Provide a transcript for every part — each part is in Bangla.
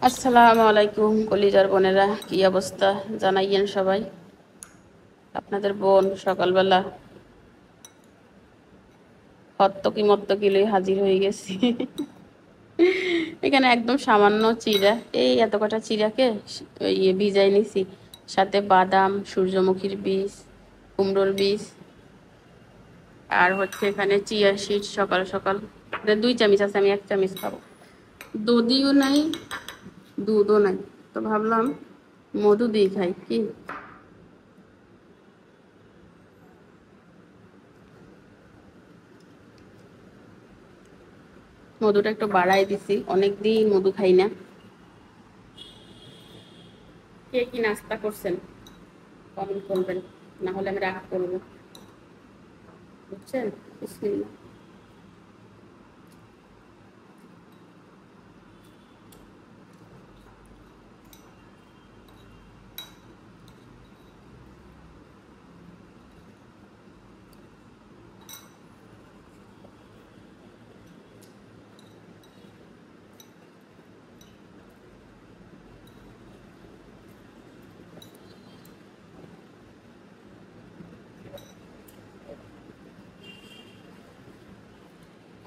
আসসালামু আলাইকুম কলিজার বোনেরা, কি অবস্থা জানাইয়েন সবাই। আপনাদের বোন সকালবেলা হত্তকি মত্তকি লই হাজির হয়ে গেছি। এখানে একদম সামান্য চিড়া, এই এত কটা চিড়াকে ভিজাই নিছি, সাথে বাদাম, সূর্যমুখীর বীজ, কুমড়োর বীজ, আর হচ্ছে এখানে চিয়া সিড। সকাল সকাল 2 চামচ আছে, আমি 1 চামচ খাবো। দধিও নাই, দুধও নাই, তো ভাবলাম মধু দিয়ে খাই কি। মধুটা একটু বাড়াই দিছি, অনেকদিন মধু খাই না। কে কি নাস্তা করছেন কমেন্ট করবেন, না হলে আমি রাগ করবো, বুঝছেন। বিসমিল্লাহ।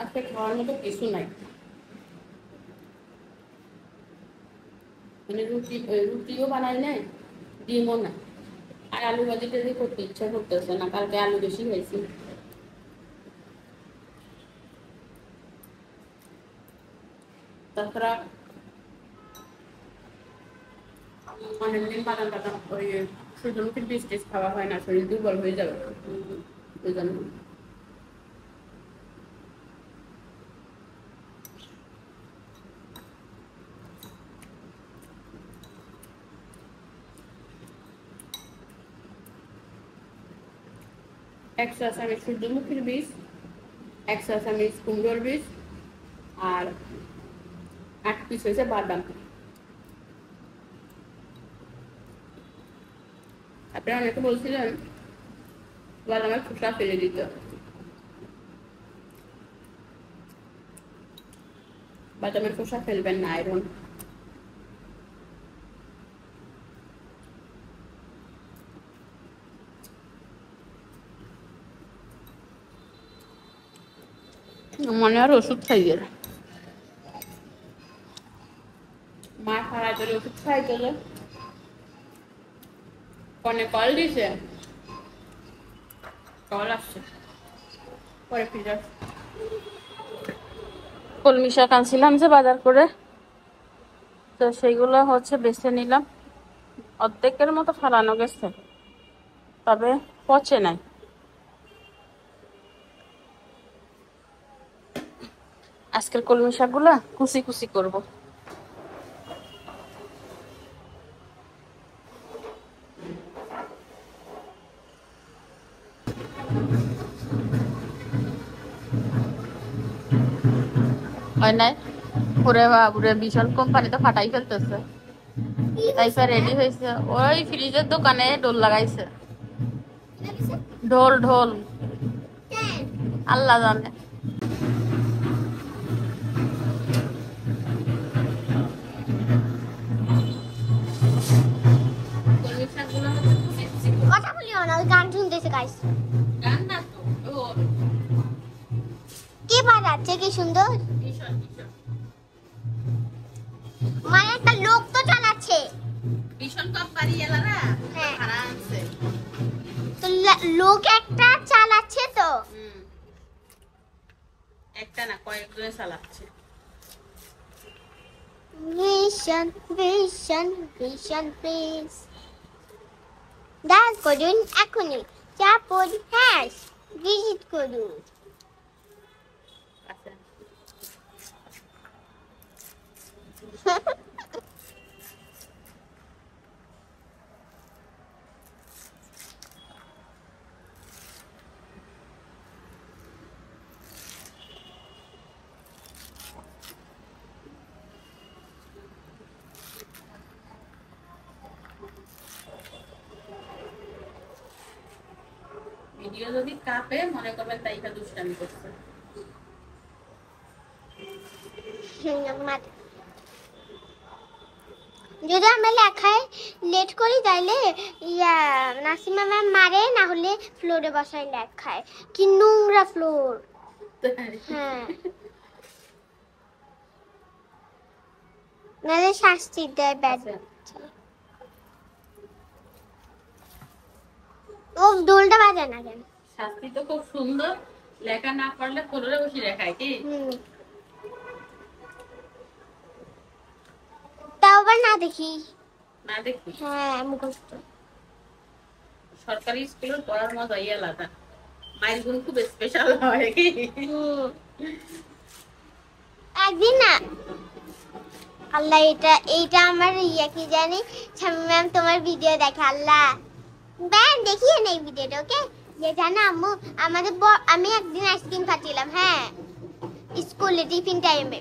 আজকে খাওয়ার মতো কিছু নাই, মানে রুটিও বানাই নাই, ডিমও না, আর আলু ভাজি টাজি করতে ইচ্ছা করতেছে না, কালকে আলু বেশি হয়েছে। তাছাড়া অনেকদিন বাদাম টাদাম ওই সূর্যমুখীর বীজ টিজ খাওয়া হয় না, শরীর দুর্বল হয়ে যাবে ওই জন্য। একশো চামচ সূর্যমুখীর বীজ, 100 চামচ কুমড়োর বীজ, আর 8 পিস হয়েছে বাদাম। আপনারা অনেকে বলছিলেন বাদামের খোসা ফেলে দিতে, বাদামের খোসা ফেলবেন না, আয়রন। মনে আর ওষুধ খাইয়ে মা খারাপ করে ওষুধ খাই চলে কনে কল দিছে, কল আসছে, পরে ফিরে কলমি শাক আনছিলাম যে বাজার করে, তো সেইগুলো হচ্ছে বেছে নিলাম। অর্ধেকের মতো ফালানো গেছে, তবে পচে নাই। আজকের কলমি শাকগুলা কুচি কুচি করবো। হয় নাই ওরে বাবুরে, ভীষণ কোম্পানি তো ফাটাই ফেলতেছে। তাইপা রেডি হয়েছে, ওই ফ্রিজের দোকানে ঢোল লাগাইছে। ঢোল ঢোল আল্লাহ জানে। কথা বলিও না, গান শুনতেছে গাইস। গান না তো, ঢোল। কে বাজাচ্ছে, কি সুন্দর। ভীষণ ভীষণ মানে একটা লোক তো চালাচ্ছে। ভীষণ কোম্পানি এলারা হ্যাঁ। ভাড়া আনছে। তো লোক একটা চালাচ্ছে তো। একটা না, কয়েকজনে চালাচ্ছে। ভীষণ ভীষণ ভীষণ প্লিজ ডান্স করুন এখনই, চাপুন হ্যাশ ভিজিট করুন। আচ্ছা, ভিডিও যদি কাঁপে মনে করবেন তাইটা দুষ্টামি করছে। যদি আমরা লেখায় লেট করি তাইলে ইয়া নাসিমা ম্যাম মারে, না হলে ফ্লোরে বসায় লেখায়। কি নোংরা ফ্লোর। হ্যাঁ, নাহলে শাস্তি দেয় ব্যাড। ও দোলটা বাজে না কেন? শাস্তি তো খুব সুন্দর, লেখা না পারলে ফ্লোরে বসে লেখায় কি? তাও আবার না দেখি। না দেখি? হ্যাঁ, মুখস্থ। সরকারি স্কুলের পড়ার মজাই আলাদা, মায়ের গুণ খুব স্পেশাল হয় কি? একদিন না, আল্লাহ এইটা আমার ইয়া কি জানি, শামীম ম্যাম তোমার ভিডিও দেখে, আল্লাহ ব্যান দেখিয়ে নেই ভিডিওটা, ওকে? যে জানো আম্মু, আমি একদিন আইসক্রিম খাচ্ছিলাম, হ্যাঁ, স্কুলে টিফিন টাইমে।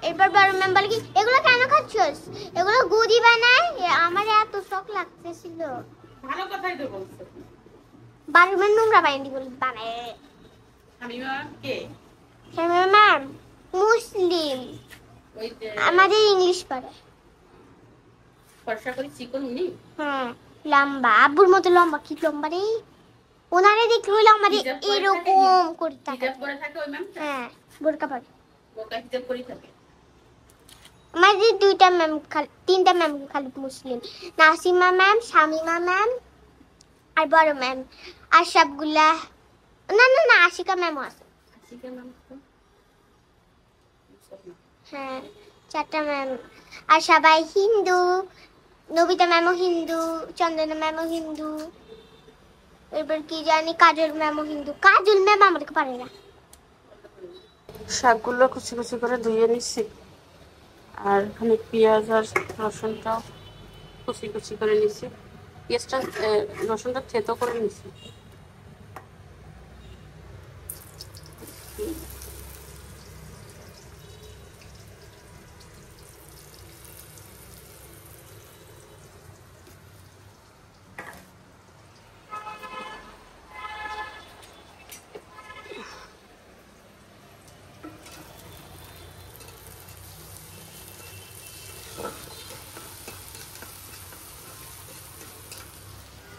এরপর বড় ম্যাম বলে কি, এগুলো কেন খাচ্ছস? এগুলো গুড়ি বানায়। আমার এত শখ লাগতেছিল। ভালো কথাই তো বলছো। বড় ম্যাম নোংরা বানাই বলে বানায়। শামীম ম্যাম কে? শামীম ম্যাম মুসলিম, ওই যে আমাদের ইংলিশ পড়ে। ফর্সা করে চিকন উনি? হ্যাঁ, লম্বা, আব্বুর মতো লম্বা। কি লম্বা রে! ওনারে দেখলে হইলো আমাদের এরকম করতে থাকে। হিজাব পরে থাকে ওই ম্যাম? হ্যাঁ, বোরকা পরে। বোরকা হিজাব পরে থাকে। আমাদের তিনটা ম্যাম খালি মুসলিম। নাসিমা ম্যাম, শামিমা ম্যাম, আর বড় ম্যাম। আর সবগুলা না, আশিকা ম্যামও আছে। আশিকা ম্যাম তো? হ্যাঁ, 4টা ম্যাম। আর সবাই হিন্দু। নবিতা ম্যামও হিন্দু, চন্দনা ম্যামও হিন্দু, এরপর কি জানি কাজল ম্যামও হিন্দু। কাজল ম্যাম আমাদেরকে পারে না। শাকগুলো কুচি কুচি করে ধুয়ে নিচ্ছি, আর এখানে পেঁয়াজ আর রসুনটাও কুচি কুচি করে নিচ্ছি। পেঁয়াজটা রসুনটা থেতো করে নিচ্ছি।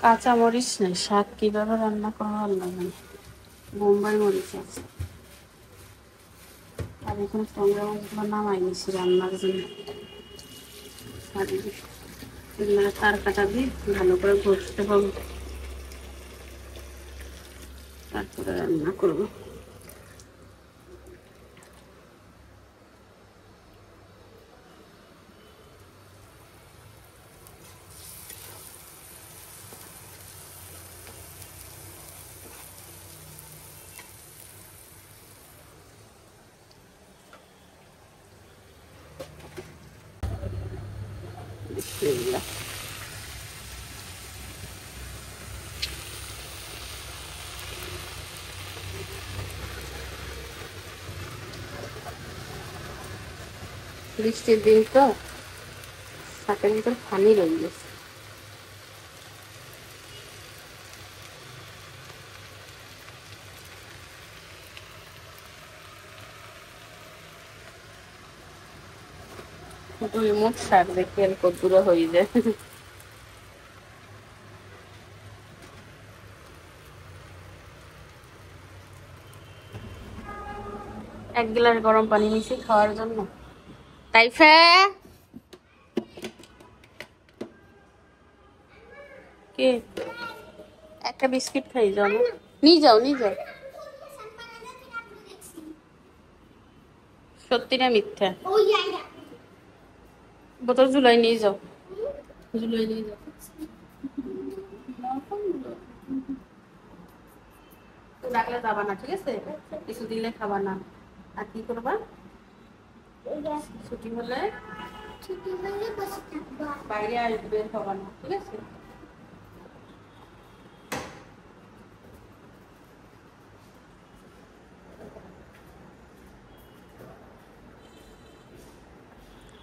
কাঁচা মরিচ নেই, শাক কিভাবে রান্না করবো আল্লাহ জানে। বোম্বাই মরিচ আছে, আর এখানে টংরা মাছগুলো নামাই নিছি রান্নার জন্য। আর এগুলো তার কাটা দিয়ে ভালো করে ঘষতে হবে, তারপরে রান্না করবো। বিসমিল্লাহ। বৃষ্টির দিন তো, শাকের ভিতর পানি রয়ে গেছে। দুই মুঠ শাক দেখি আর কদ্দুরা হয়ে যায়। এক গ্লাস গরম পানি মিশিয়ে খাওয়ার জন্য। তাইফা, কে একটা বিস্কিট খাই যাও না? নিয়ে যাও। সত্যি না মিথ্যা? বোতল জুলাই নিয়ে যাও, জুলাই নিয়ে যাও। ডাকলে যাবা না, ঠিক আছে? কিছু দিলে খাবা না। আর কি করবা? ছুটি হলে বাইরে আসবে, খাবা না, ঠিক আছে?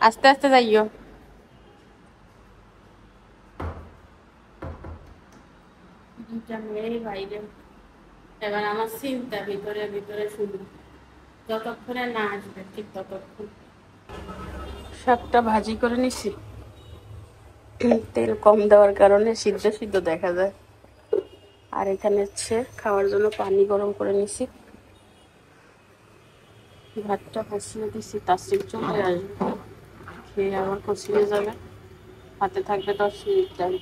আস্তে আস্তে যাইও। দুটা মেয়ে বাইরে, এবার আমার চিন্তা ভিতরে ভিতরে শুরু, যতক্ষণে না আসবে ঠিক ততক্ষণ। শাকটা ভাজি করে নিছি, তেল কম দেওয়ার কারণে সিদ্ধ সিদ্ধ দেখা যায়। আর এখানে হচ্ছে খাওয়ার জন্য পানি গরম করে নিছি, ভাতটা বসিয়ে দিছি। তাসরিফ চলে আসবে, খেয়ে আবার কোচিংয়ে যাবে, হাতে থাকবে 10 মিনিট টাইম।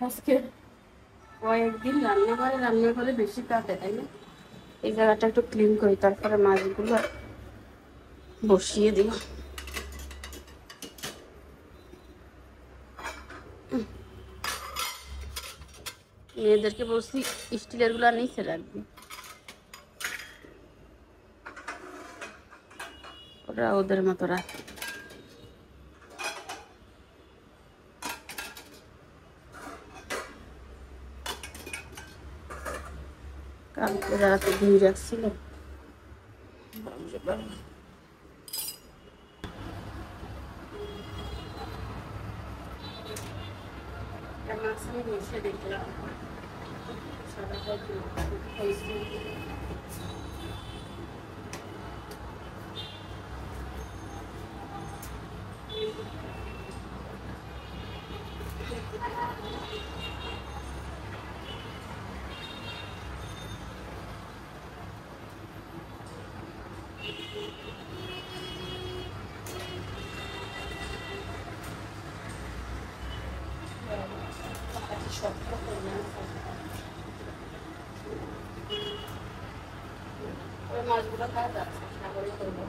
আজকে কয়েকদিন রান্নাঘরে বেশি কাটে, তাই না? এই জায়গাটা একটু ক্লিন করি, তারপরে মাছগুলো বসিয়ে দিই। মেয়েদেরকে বলছি স্টিলের গুলো নিচে রাখবি, ওরা ওদের মতো রাখে। কালকে রাতে ধুয়ে রাখছিল। বসে দেখলাম মাছগুলো খাওয়া যাচ্ছে, সাগরে করবো।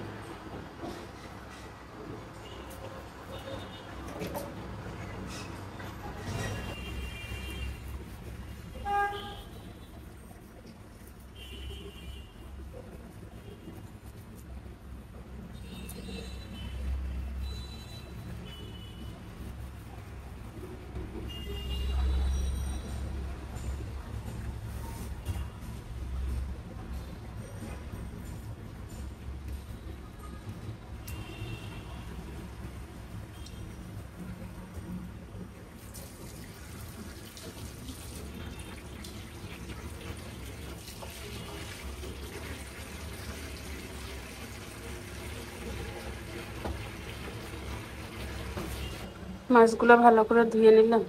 মাছগুলো ভালো করে ধুয়ে নিলাম,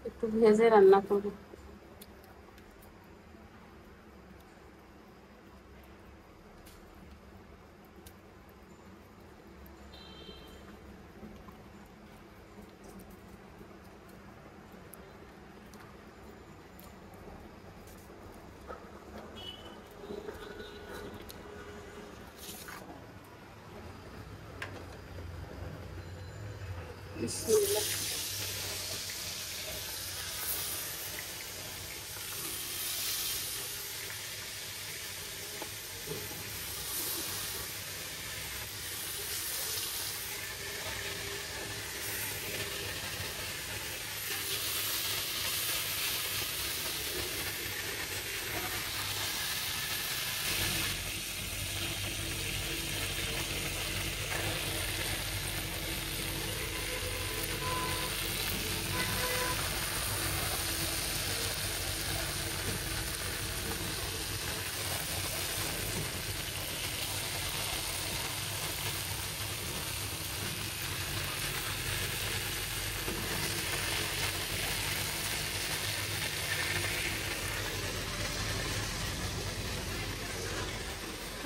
একটু ভেজে রান্না করবো। বিসমিল্লাহ।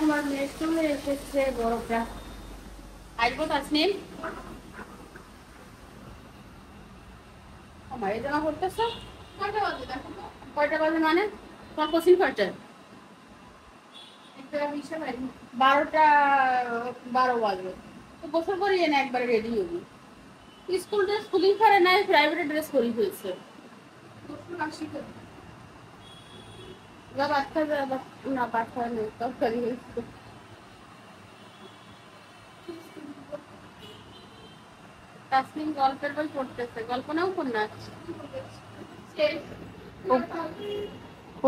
আমার মেয়ে চলে এসেছে, বরফটা আসবো। তাসনিম, আমার এই জামা করতেছ কয়টা বাজে? দেখো তো কয়টা বাজে, মানে তোমার কোচিং কয়টায়? 12টা, 12 বাজবে তো গোসল করিয়ে না, একবারে রেডি হবি। স্কুল ড্রেস খুলি ফেলে নাই, প্রাইভেট ড্রেস করি হয়েছে। বাচ্চা না, বাচ্চা নেই, তরকারি হয়েছে। তাসনিম গল্পের বই পড়তেছে, গল্প না উপন্যাস?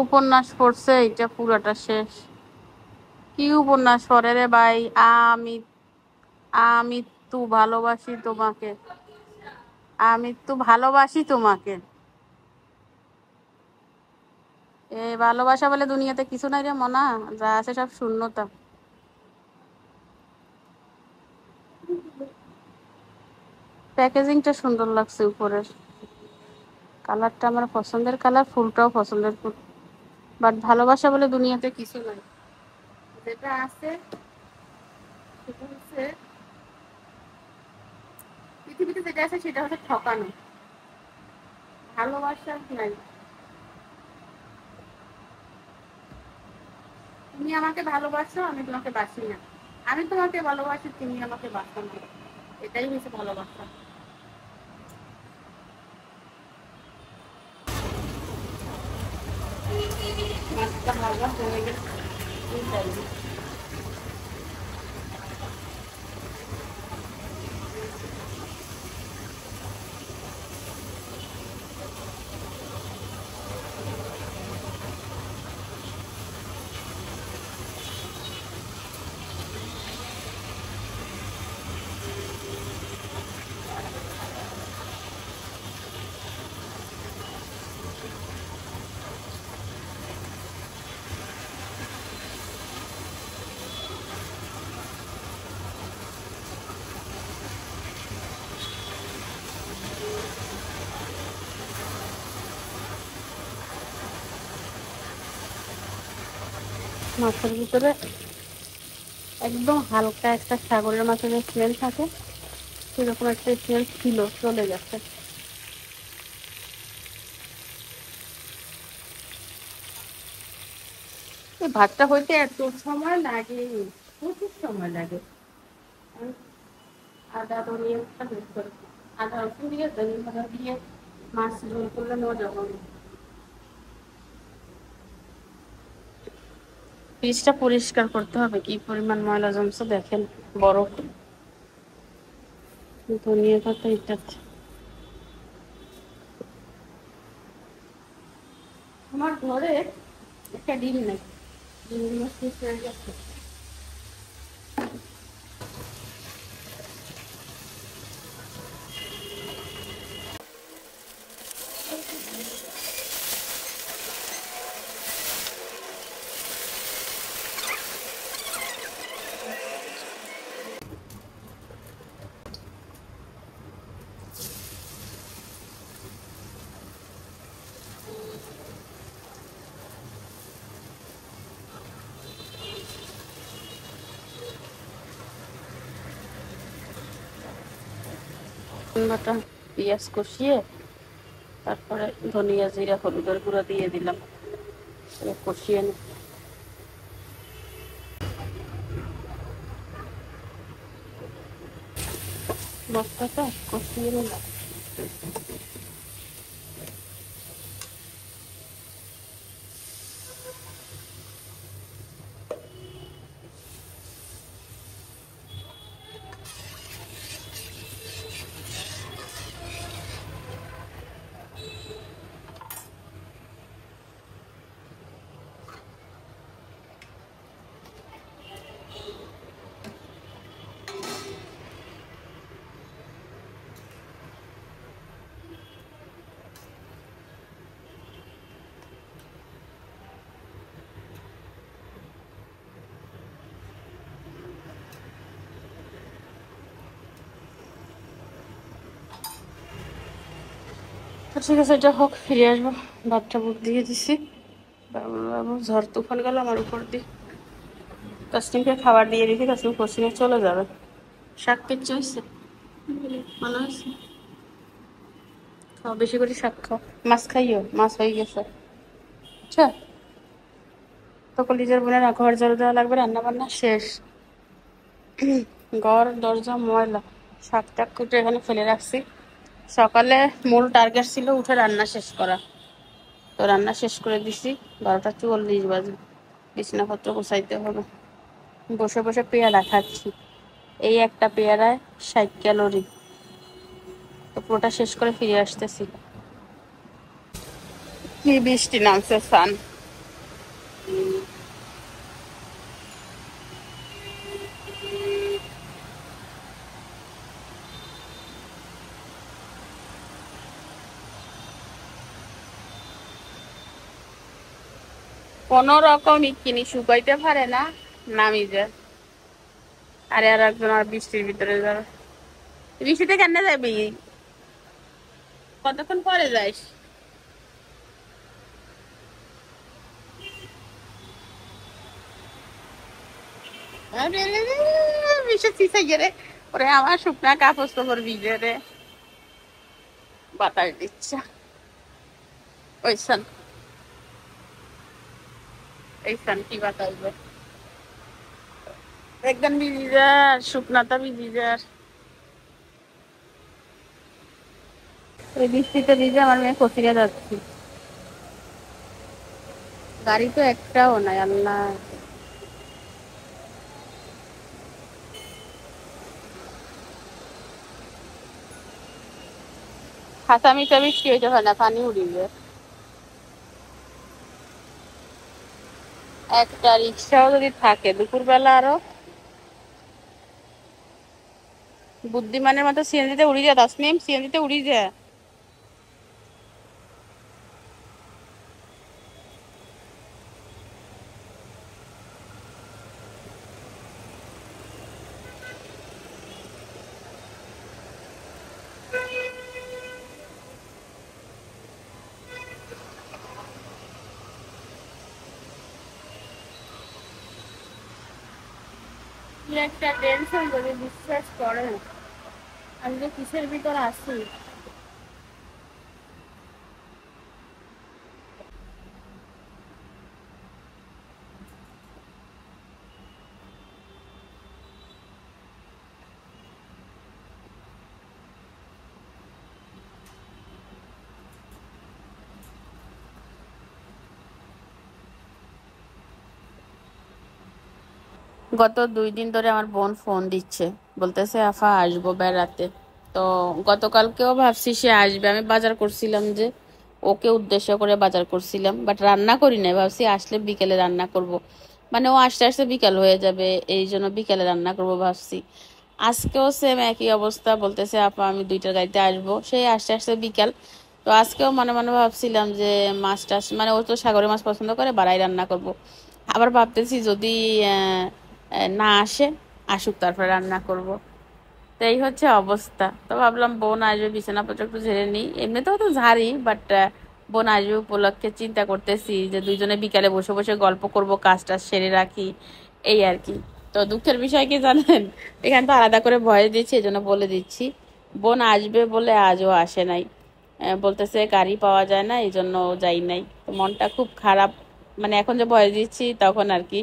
উপন্যাস পড়ছে, এটা পুরাটা শেষ। কি উপন্যাস পড়ে রে ভাই? আমি আমি তু ভালোবাসি তোমাকে, আমি তো ভালোবাসি তোমাকে। এই ভালোবাসা বলে দুনিয়াতে কিছু নাই রে মনা, যা আছে সব শূন্যতা। প্যাকেজিংটা সুন্দর লাগছে উপরের, কালারটা আমার পছন্দের কালার, ফুলটাও পছন্দের ফুল। বাট ভালোবাসা বলে দুনিয়াতে কিছু নাই, যেটা আছে সেটা হচ্ছে পৃথিবীতে যেটা আছে সেটা হচ্ছে ঠকানো, ভালোবাসা নাই। তুমি আমাকে ভালোবাসো, আমি তোমাকে বাসি না। আমি তোমাকে ভালোবাসি, তুমি আমাকে বাসো না। এটাই হচ্ছে ভালোবাসা। মাছটা ভাজা হয়ে গেছে, এইটাই। মাছের ভিতরে একদম হালকা একটা সাগরের মাছের স্মেল থাকে, সেরকম একটা স্মেল ছিল, চলে গেছে। এই ভাতটা হইতে এত সময় লাগে, প্রচুর সময় লাগে। আদা ধনিয়া বেশ করে, আদা রসুন দিয়ে ধনিয়া পাতা দিয়ে মাছ ঝোল করলে মজা হবে। ফ্রিজটা পরিষ্কার করতে হবে, কি পরিমাণ ময়লা জমছে দেখেন। বরফ, ধনিয়া পাতা, এটা আমার ঘরে একটা ডিম নেই, ডিমগুলো শেষ হয়ে গেছে। বাটা পেঁয়াজ কষিয়ে তারপরে ধনিয়া জিরা হলুদের গুঁড়া দিয়ে দিলাম, কষিয়ে নি। মশলাটা কষিয়ে নিলাম। ঠিক আছে, এটা হোক, ফিরে আসবো। ভাতটা বুক দিয়ে দিছি, বাবু ঝড় তুফান গেল আমার উপর দিয়ে। তাসনিমকে খাবার দিয়ে দিছি, তাসনিম কোচিংয়ে চলে যাবে। শাক কেচে হয়েছে, মনে হয়েছে খাও, বেশি করে শাক খাও। মাছ খাইও, মাছ হয়ে গেছে। আচ্ছা, তো কলিজার বোনের ঘর ঝাড়ু দেওয়া লাগবে, রান্না বান্না শেষ। ঘর দরজা ময়লা, শাক টাক কুটে এখানে ফেলে রাখছি। সকালে মূল টার্গেট ছিল উঠে রান্না শেষ করা, তো রান্না শেষ করে দিছি। 12টা 44 বাজে, বিছানাপত্র গোছাইতে হবে। বসে বসে পেয়ারা খাচ্ছি, এই একটা পেয়ারায় 60 ক্যালোরি, তো পুরোটা শেষ করে ফিরে আসতেছি। কি বৃষ্টি নামছে, সান। কোন রকম ইকিনি শুকাইতে পারে না, নামি যায়। আরে আর একজন আর বৃষ্টির ভিতরে যাবে। বৃষ্টিতে কেন যাবি? কতক্ষণ পরে যাইস? আরে বৃষ্টি চিসে গেলে ওরে আমার শুকনা কাপড় চোপড় ভিজে রে, বাতাস দিচ্ছে ওইখান, এইখান কি বাতাস দেয়, একদম ভিজি যার শুকনাটা ভিজি যার। ওই বৃষ্টিতে ভিজে আমার মেয়ে কোচিংয়ে যাচ্ছি, গাড়ি তো একটাও নাই আল্লাহ। হাসামিটা বৃষ্টি হইতে হয় না, পানি উড়িয়ে। একটা রিক্সাও যদি থাকে দুপুরবেলা আরো বুদ্ধিমানের মতো সিএনজিতে উড়ি যায়, তাসনিম সিএনজিতে উড়ি যায়। কি একটা টেনশন যদি বিশ্বাস করেন, আমি যে কিসের ভিতর আছি। গত 2 দিন ধরে আমার বোন ফোন দিচ্ছে, বলতেছে আফা আসবো বেড়াতে। তো গতকালকেও ভাবছি সে আসবে, আমি বাজার করছিলাম যে ওকে উদ্দেশ্য করে বাজার করছিলাম, বাট রান্না করি নাই, ভাবছি আসলে বিকেলে রান্না করব। মানে ও আসতে আসতে বিকাল হয়ে যাবে, এই জন্য বিকেলে রান্না করব ভাবছি। আজকেও সেম একই অবস্থা, বলতেছে আপা আমি 2টার গাড়িতে আসবো, সেই আসতে আসতে বিকাল। তো আজকেও মনে মনে ভাবছিলাম যে মাছ টাছ, মানে ও তো সাগরের মাছ পছন্দ করে, বাড়াই রান্না করব। আবার ভাবতেছি যদি না আসে, আসুক তারপরে রান্না করব। তো এই হচ্ছে অবস্থা। তো ভাবলাম বোন আসবে, বিছানাপত্র একটু ঝেড়ে নিই, এমনিতেও তো ঝাড়ি, বাট বোন আসবে উপলক্ষে চিন্তা করতেছি যে দুইজনে বিকালে বসে বসে গল্প করব, কাজটা সেরে রাখি, এই আর কি। তো দুঃখের বিষয় কি জানেন, এখানে তো আলাদা করে ভয়েস দিচ্ছি, এই জন্য বলে দিচ্ছি, বোন আসবে বলে আজও আসে নাই। বলতেছে গাড়ি পাওয়া যায় না, এই জন্য যাই নাই। তো মনটা খুব খারাপ, মানে এখন যে ভয়েস দিচ্ছি তখন আর কি।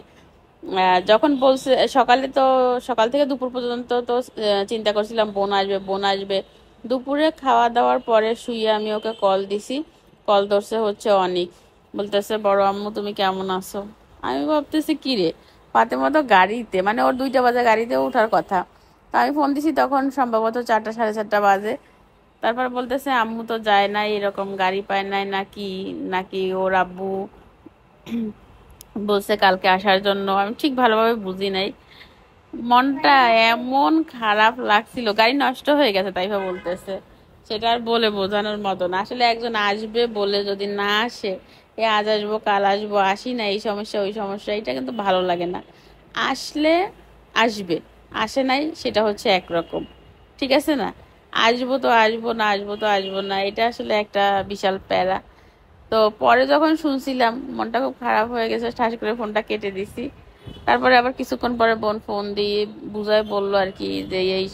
যখন বলছে সকালে, তো সকাল থেকে দুপুর পর্যন্ত তো চিন্তা করছিলাম বোন আসবে বোন আসবে। দুপুরে খাওয়া দাওয়ার পরে শুয়ে আমি ওকে কল দিছি, কল ধরছে হচ্ছে অনিক, বলতেছে বড় আম্মু তুমি কেমন আছো। আমি ভাবতেছি কি রে, ফাতেমা তো গাড়িতে, মানে ওর 2টা বাজে গাড়িতে ওঠার কথা। তো আমি ফোন দিছি তখন সম্ভবত 4টা সাড়ে 4টা বাজে। তারপর বলতেছে আম্মু তো যায় নাই, এরকম গাড়ি পায় নাই নাকি, নাকি ওর আব্বু বলছে কালকে আসার জন্য। আমি ঠিক ভালোভাবে বুঝি নাই, মনটা এমন খারাপ লাগছিল, গাড়ি নষ্ট হয়ে গেছে তাই বলতেছে। সেটা আর বলে বোঝানোর মতো না, আসলে একজন আসবে বলে যদি না আসে, এ আজ আসবো কাল আসবো, আসি না, এই সমস্যা ওই সমস্যা, এটা কিন্তু ভালো লাগে না। আসলে আসবে, আসে নাই সেটা হচ্ছে একরকম, ঠিক আছে না। আসবো তো আসবো না, আসবো তো আসবো না, এটা আসলে একটা বিশাল প্যারা। তো পরে যখন শুনছিলাম মনটা খুব খারাপ হয়ে গেছে, ঠাস করে ফোনটা কেটে দিছি। তারপরে আবার কিছুক্ষণ পরে বোন ফোন দিয়ে বুঝায় বললো আর কি যে এই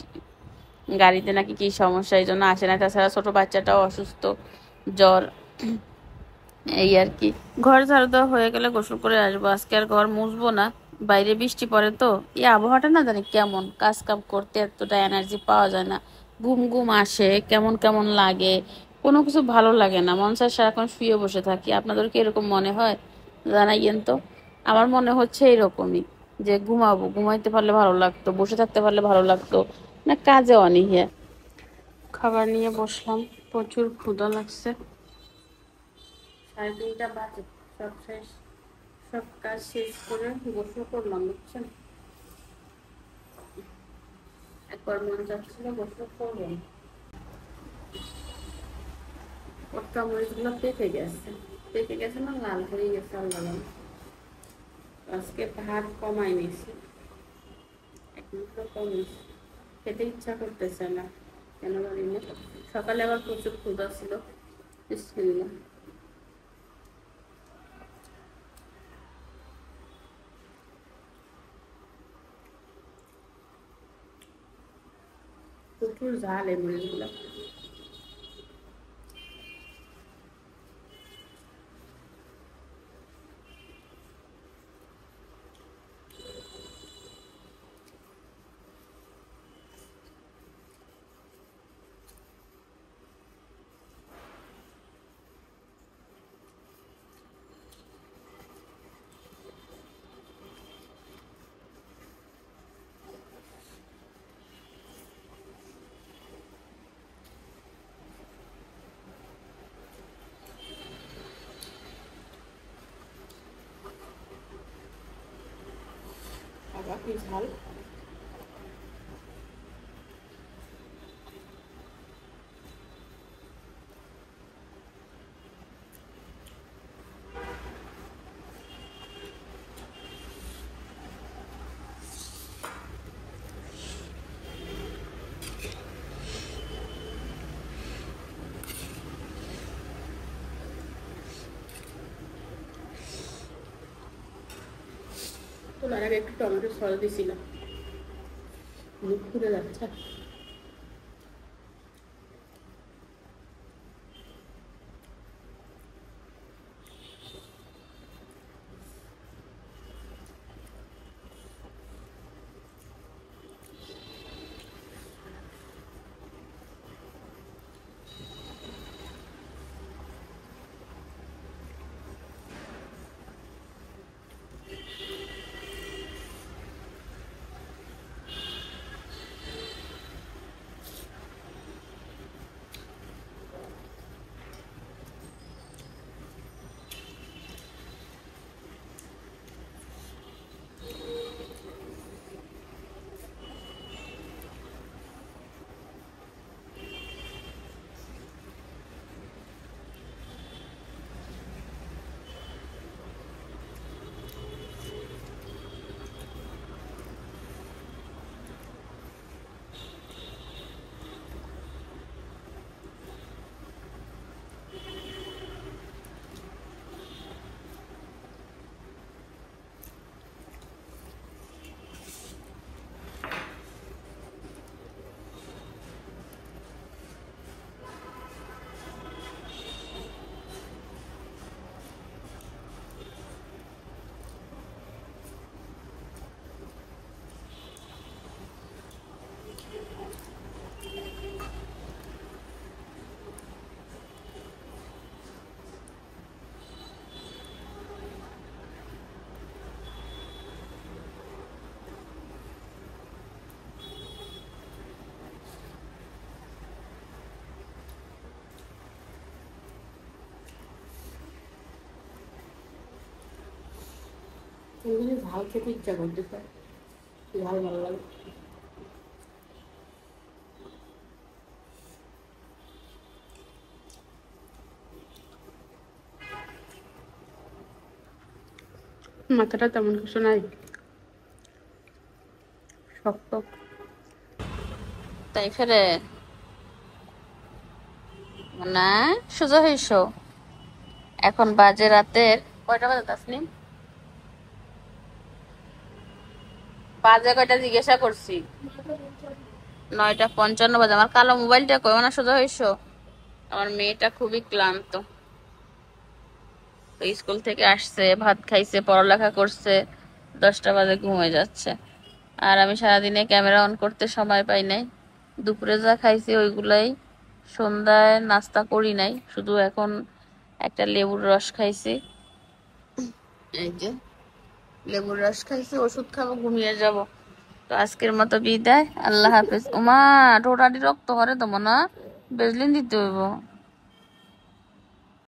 গাড়িতে নাকি কি সমস্যা, এই জন্য আসে না, তাছাড়া ছোট বাচ্চাটাও অসুস্থ, জ্বর, এই আর কি। ঘর ঝাড়ু দেওয়া হয়ে গেলে গোসল করে আসবো, আজকে আর ঘর মুছবো না, বাইরে বৃষ্টি পড়ে তো। এই আবহাওয়াটা না জানি কেমন, কাজ কাম করতে এতটা এনার্জি পাওয়া যায় না, ঘুম ঘুম আসে, কেমন কেমন লাগে, কোনো কিছু ভালো লাগে না, মন চায় সারাক্ষণ শুয়ে বসে থাকি। আপনাদের কি এরকম মনে হয় জানাইয়েন তো। আমার মনে হচ্ছে এরকমই, যে ঘুমাবো, ঘুমাইতে পারলে ভালো লাগতো, বসে থাকতে পারলে ভালো লাগতো, না কাজে অনীহা। খাবার নিয়ে বসলাম, প্রচুর ক্ষুধা লাগছে, 3:30 বাজে, সব শেষ, সব কাজ শেষ করে গোসল করলাম বুঝছেন। একবার মন যাচ্ছিল গোসল করবো, ওর কামড়িগুলো পেকে গেছে, পেকে গেছে না লাল হয়ে গেছে, আল্লাহ। আজকে ভাত কমাই নিয়েছি, 1 খেতে ইচ্ছা করতেছে না কেন জানি না। সকালে আবার প্রচুর ক্ষুধা ছিল। বিসমিল্লাহ। প্রচুর ঝাল এই মরিচগুলো। আবার কি ঝাল। তোলার আগে একটু টমেটো সস দিছিলাম, মুখ পুড়ে যাচ্ছে। এমনি ঝাল খেতে ইচ্ছা করতেছে, ঝাল ভালো লাগে। মাথাটা তেমন কিছু নাই, শক্ত। তাই ফেরে না সোজা হইস। এখন বাজে রাতের কয়টা বাজে তাসনিম? বাজে কয়টা জিজ্ঞাসা করছি? 9:55 বাজে। আমার কালো মোবাইলটা কই? না সোজা হইস। আমার মেয়েটা খুবই ক্লান্ত, স্কুল থেকে আসছে, ভাত খাইছে, পড়ালেখা করছে, 10টা বাজে ঘুমিয়ে যাচ্ছে। আর আমি সারাদিনে ক্যামেরা অন করতে সময় পাই নাই। দুপুরে যা খাইছি ওইগুলাই, সন্ধ্যায় নাস্তা করি নাই, শুধু এখন একটা লেবুর রস খাইছি। এই যে লেবুর রস খাইছি, ওষুধ খাবো, ঘুমিয়ে যাব। তো আজকের মতো বিদায়, আল্লাহ হাফেজ। উমা টোটালি রক্ত করে তো মনে, বেজলিন দিতে হইব।